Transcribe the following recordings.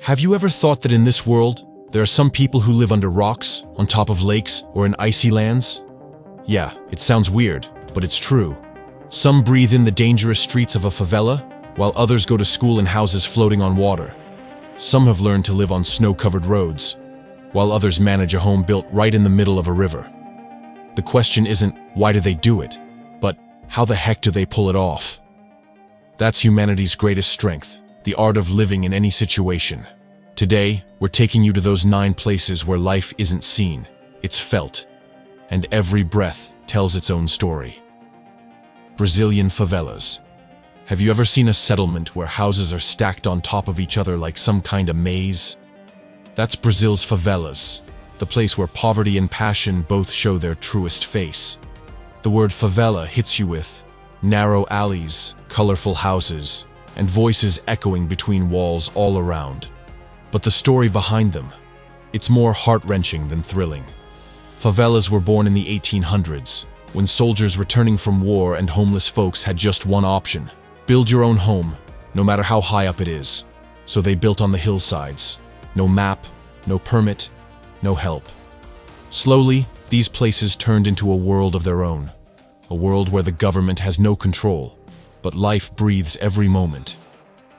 Have you ever thought that in this world, there are some people who live under rocks, on top of lakes, or in icy lands? Yeah, it sounds weird, but it's true. Some breathe in the dangerous streets of a favela, while others go to school in houses floating on water. Some have learned to live on snow-covered roads, while others manage a home built right in the middle of a river. The question isn't, why do they do it, but how the heck do they pull it off? That's humanity's greatest strength, the art of living in any situation. Today, we're taking you to those 9 places where life isn't seen, it's felt, and every breath tells its own story. Brazilian favelas. Have you ever seen a settlement where houses are stacked on top of each other like some kind of maze? That's Brazil's favelas, the place where poverty and passion both show their truest face. The word favela hits you with narrow alleys, colorful houses, and voices echoing between walls all around. But the story behind them, it's more heart-wrenching than thrilling. Favelas were born in the 1800s, when soldiers returning from war and homeless folks had just one option: build your own home, no matter how high up it is. So they built on the hillsides. No map, no permit, no help. Slowly, these places turned into a world of their own. A world where the government has no control, but life breathes every moment.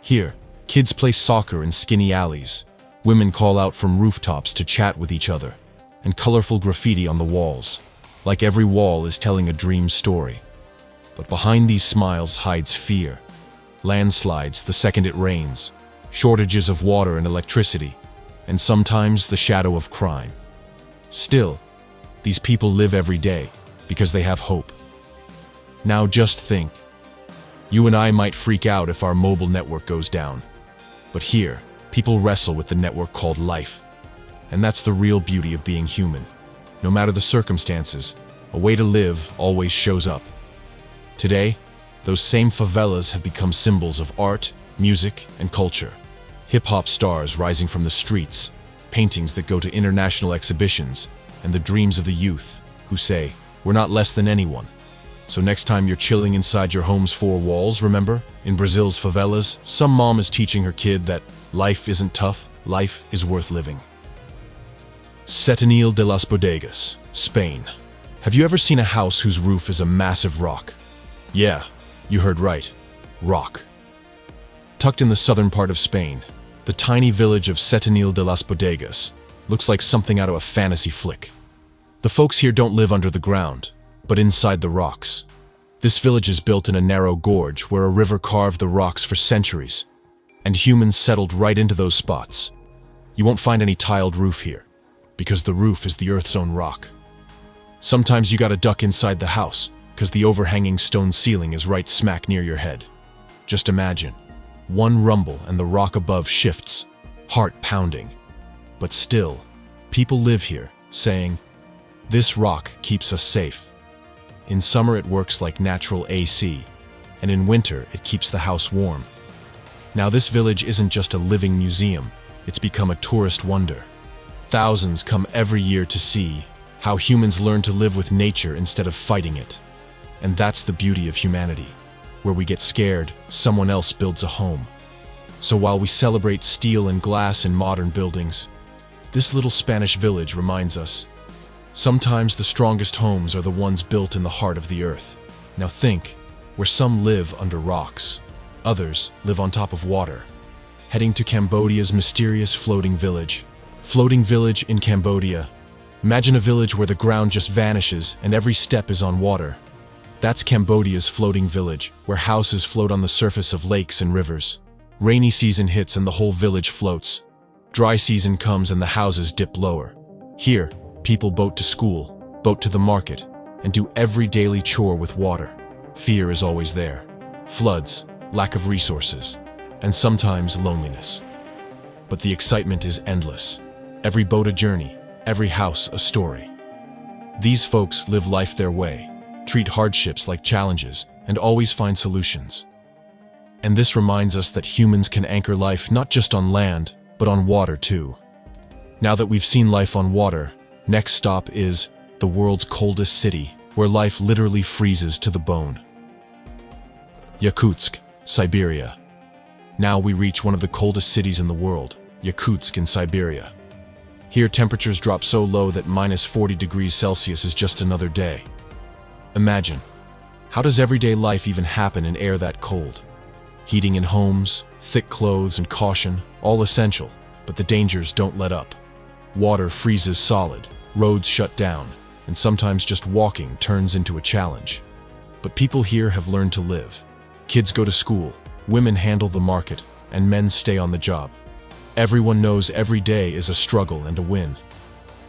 Here, kids play soccer in skinny alleys, women call out from rooftops to chat with each other, and colorful graffiti on the walls, like every wall is telling a dream story. But behind these smiles hides fear. Landslides the second it rains, shortages of water and electricity, and sometimes the shadow of crime. Still, these people live every day because they have hope. Now just think, you and I might freak out if our mobile network goes down. But here, people wrestle with the network called life. And that's the real beauty of being human. No matter the circumstances, a way to live always shows up. Today, those same favelas have become symbols of art, music, and culture. Hip-hop stars rising from the streets, paintings that go to international exhibitions, and the dreams of the youth who say, "We're not less than anyone." So next time you're chilling inside your home's 4 walls, remember, in Brazil's favelas, some mom is teaching her kid that life isn't tough, life is worth living. Setenil de las Bodegas, Spain. Have you ever seen a house whose roof is a massive rock? Yeah, you heard right, rock. Tucked in the southern part of Spain, the tiny village of Setenil de las Bodegas looks like something out of a fantasy flick. The folks here don't live under the ground, but inside the rocks. This village is built in a narrow gorge where a river carved the rocks for centuries, and humans settled right into those spots. You won't find any tiled roof here, because the roof is the Earth's own rock. Sometimes you gotta duck inside the house, because the overhanging stone ceiling is right smack near your head. Just imagine, one rumble and the rock above shifts, heart pounding. But still, people live here, saying, "This rock keeps us safe." In summer it works like natural AC, and in winter it keeps the house warm. Now this village isn't just a living museum, it's become a tourist wonder. Thousands come every year to see how humans learn to live with nature instead of fighting it. And that's the beauty of humanity. Where we get scared, someone else builds a home. So while we celebrate steel and glass in modern buildings, this little Spanish village reminds us, sometimes the strongest homes are the ones built in the heart of the earth. Now think, where some live under rocks, others live on top of water. Heading to Cambodia's mysterious floating village. Floating village in Cambodia. Imagine a village where the ground just vanishes and every step is on water. That's Cambodia's floating village, where houses float on the surface of lakes and rivers. Rainy season hits and the whole village floats. Dry season comes and the houses dip lower. Here, people boat to school, boat to the market, and do every daily chore with water. Fear is always there. Floods, lack of resources, and sometimes loneliness. But the excitement is endless. Every boat a journey, every house a story. These folks live life their way, treat hardships like challenges, and always find solutions. And this reminds us that humans can anchor life not just on land, but on water too. Now that we've seen life on water, next stop is the world's coldest city, where life literally freezes to the bone. Yakutsk, Siberia. Now we reach one of the coldest cities in the world, Yakutsk in Siberia. Here temperatures drop so low that -40 degrees Celsius is just another day. Imagine, how does everyday life even happen in air that cold? Heating in homes, thick clothes, and caution, all essential, but the dangers don't let up. Water freezes solid, roads shut down, and sometimes just walking turns into a challenge. But people here have learned to live. Kids go to school, women handle the market, and men stay on the job. Everyone knows every day is a struggle and a win.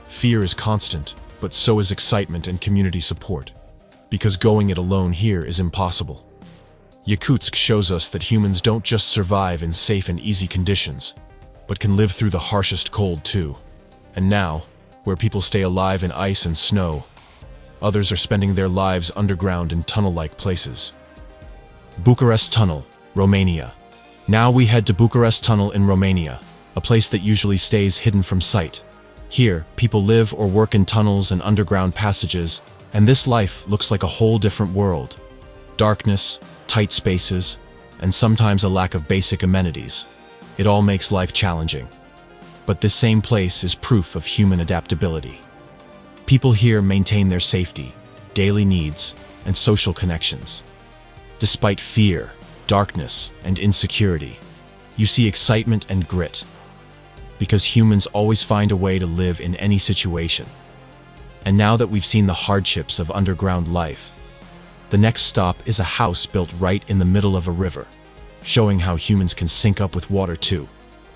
Fear is constant, but so is excitement and community support, because going it alone here is impossible. Yakutsk shows us that humans don't just survive in safe and easy conditions, but can live through the harshest cold too. And now, where people stay alive in ice and snow, others are spending their lives underground in tunnel-like places. Bucharest Tunnel, Romania. Now we head to Bucharest Tunnel in Romania, a place that usually stays hidden from sight. Here, people live or work in tunnels and underground passages, and this life looks like a whole different world. Darkness, tight spaces, and sometimes a lack of basic amenities. It all makes life challenging. But this same place is proof of human adaptability. People here maintain their safety, daily needs, and social connections. Despite fear, darkness, and insecurity, you see excitement and grit, because humans always find a way to live in any situation. And now that we've seen the hardships of underground life, the next stop is a house built right in the middle of a river, showing how humans can sync up with water too.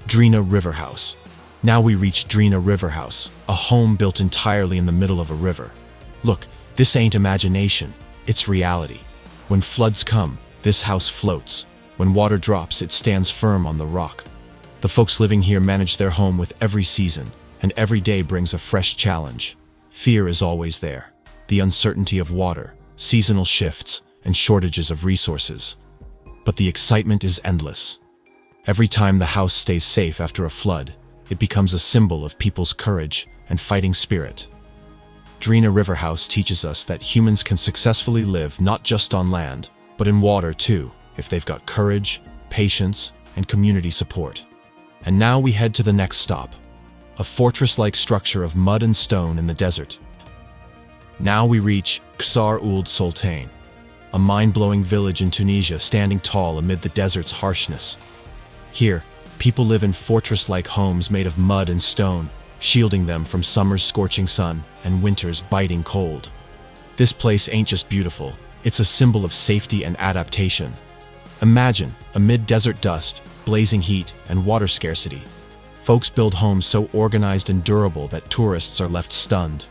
Drina River House. Now we reach Drina River House, a home built entirely in the middle of a river. Look, this ain't imagination, it's reality. When floods come, this house floats. When water drops, it stands firm on the rock. The folks living here manage their home with every season, and every day brings a fresh challenge. Fear is always there. The uncertainty of water, seasonal shifts, and shortages of resources. But the excitement is endless. Every time the house stays safe after a flood, it becomes a symbol of people's courage and fighting spirit. Drina River House teaches us that humans can successfully live not just on land, but in water too, if they've got courage, patience, and community support. And now we head to the next stop, a fortress-like structure of mud and stone in the desert. Now we reach Ksar Ouled Soltane, a mind-blowing village in Tunisia standing tall amid the desert's harshness. Here, people live in fortress-like homes made of mud and stone, shielding them from summer's scorching sun and winter's biting cold. This place ain't just beautiful, it's a symbol of safety and adaptation. Imagine, amid desert dust, blazing heat, and water scarcity, folks build homes so organized and durable that tourists are left stunned.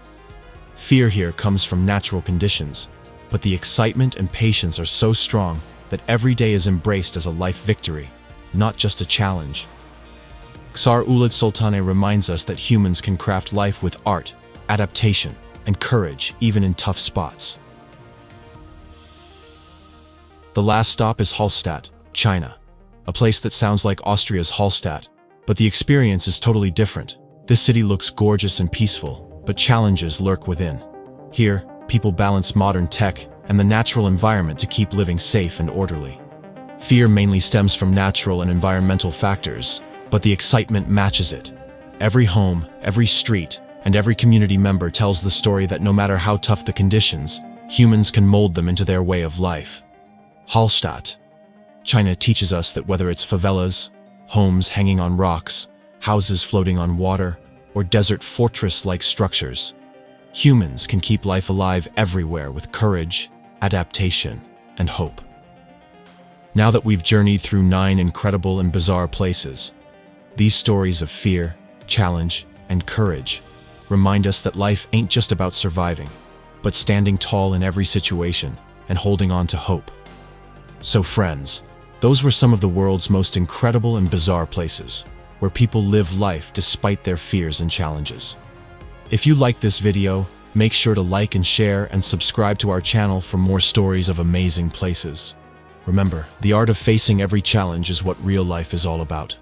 Fear here comes from natural conditions, but the excitement and patience are so strong that every day is embraced as a life victory, not just a challenge. Ksar Ouled Soltane reminds us that humans can craft life with art, adaptation, and courage even in tough spots. The last stop is Hallstatt, China, a place that sounds like Austria's Hallstatt, but the experience is totally different. This city looks gorgeous and peaceful, but challenges lurk within. Here, people balance modern tech and the natural environment to keep living safe and orderly. Fear mainly stems from natural and environmental factors, but the excitement matches it. Every home, every street, and every community member tells the story that no matter how tough the conditions, humans can mold them into their way of life. Hallstatt, China teaches us that whether it's favelas, homes hanging on rocks, houses floating on water, or desert fortress-like structures, humans can keep life alive everywhere with courage, adaptation, and hope. Now that we've journeyed through 9 incredible and bizarre places, these stories of fear, challenge, and courage remind us that life ain't just about surviving, but standing tall in every situation and holding on to hope. So friends, those were some of the world's most incredible and bizarre places, where people live life despite their fears and challenges. If you liked this video, make sure to like and share and subscribe to our channel for more stories of amazing places. Remember, the art of facing every challenge is what real life is all about.